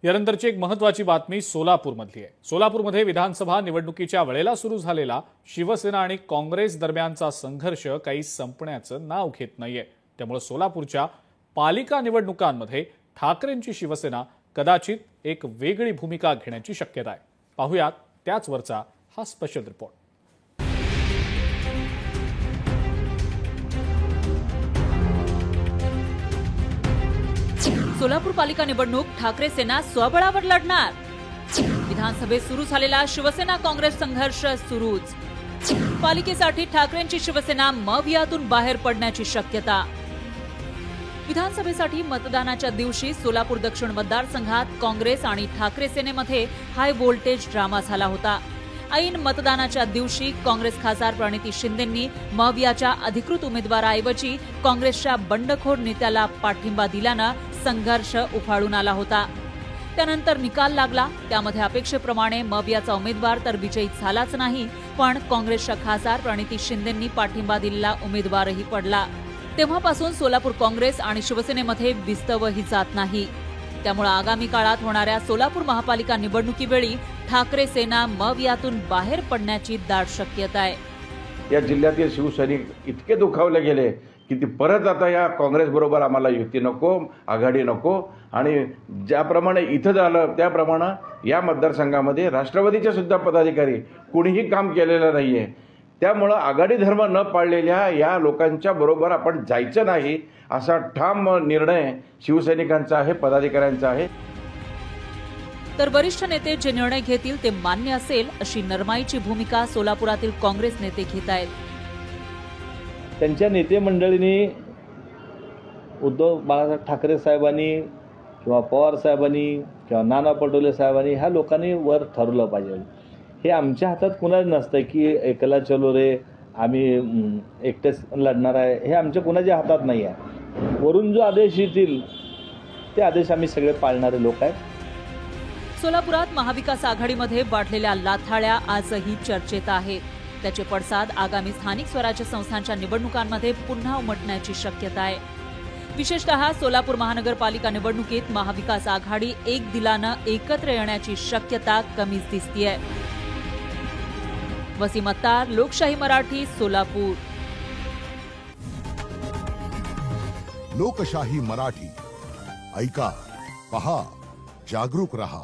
यानंतरची एक महत्त्वाची बातमी सोलापूरमधली आहे। सोलापूरमध्ये विधानसभा निवडणुकीच्या वेळेला सुरू झालेला शिवसेना आणि काँग्रेस दरम्यानचा संघर्ष काही संपण्याचं नाव घेत नाहीये। त्यामुळे सोलापूरच्या पालिका निवडणुकांमध्ये ठाकरेंची शिवसेना कदाचित एक वेगळी भूमिका घेण्याची शक्यता आहे। पाहूयात त्याचवरचा हा स्पेशल रिपोर्ट। सोलापूर पालिका निवडणूक ठाकरे सेना स्वबळावर लढणार। विधानसभेत सुरू झालेला शिवसेना काँग्रेस संघर्ष सुरूच। पालिकेसाठी ठाकरेंची शिवसेना मवियातून बाहेर पडण्याची शक्यता। विधानसभेसाठी मतदानाच्या दिवशी सोलापूर दक्षिण मतदारसंघात काँग्रेस आणि ठाकरे सेनेमध्ये हाय व्होल्टेज ड्रामा झाला होता। ऐन मतदानाच्या दिवशी काँग्रेस खासदार प्रणिती शिंदेंनी मवियाच्या अधिकृत उमेदवाराऐवजी काँग्रेसच्या बंडखोर नेत्याला पाठिंबा दिल्यानं संघर्ष उफाळून आला होता। त्यानंतर निकाल लागला। त्यामध्ये अपेक्षेप्रमाणे मवियाचा उमेदवार तर विजयी झालाच नाही, पण काँग्रेसच्या खासदार प्रणिती शिंदेंनी पाठिंबा दिलेला उमेदवारही पडला। तेव्हापासून सोलापूर काँग्रेस आणि शिवसेनेमध्ये विस्तवही जात नाही। त्यामुळे आगामी काळात होणाऱ्या सोलापूर महापालिका निवडणुकीवेळी ठाकरे सेना मवियातून बाहेर पडण्याची दाट शक्यता आहे। या जिल्ह्यातील शिवसैनिक इतके दुखावले गेले की ती परत आता या काँग्रेस बरोबर आम्हाला युती नको, आघाडी नको, आणि ज्याप्रमाणे इथं झालं त्याप्रमाणे या मतदारसंघामध्ये राष्ट्रवादीचे सुद्धा पदाधिकारी कुणीही काम केलेलं नाहीये। त्यामुळे आघाडी धर्म न पाळलेल्या या लोकांच्या बरोबर आपण जायचं नाही असा ठाम निर्णय शिवसैनिकांचा आहे, पदाधिकाऱ्यांचा आहे। तर वरिष्ठ नेते जे निर्णय घेतील ते मान्य असेल अशी नरमाईची भूमिका सोलापुरातील काँग्रेस नेते घेत आहेत। त्यांच्या नेते मंडळींनी उद्धव बाळासाहेब ठाकरे साहेबांनी किंवा पवार साहेबांनी किंवा नाना पटोले साहेबांनी ह्या लोकांनी वर ठरवलं पाहिजे। हे आमच्या हातात कुणाच नसतं की एकला चलो रे, आम्ही एकटेच लढणार आहे, हे आमच्या कुणाच्या हातात नाही आहे। वरून जो आदेश येतील ते आदेश आम्ही सगळे पाळणारे लोक आहेत। सोलापुरात महाविकास आघाडीमध्ये वाढलेल्या लाथाळ्या आजही चर्चेत आहेत। त्याचे पडसाद आगामी स्थानिक स्वराज्य संस्थांच्या निवडणुकांमध्ये पुन्हा उमटण्याची शक्यता आहे। विशेषतः सोलापूर महानगरपालिका निवडणुकीत महाविकास आघाडी एक दिलानं एकत्र येण्याची शक्यता कमीच दिसतीये। वसीम अत्तार, लोकशाही मराठी, सोलापूर। लोकशाही मराठी ऐका, पहा, जागरूक रहा।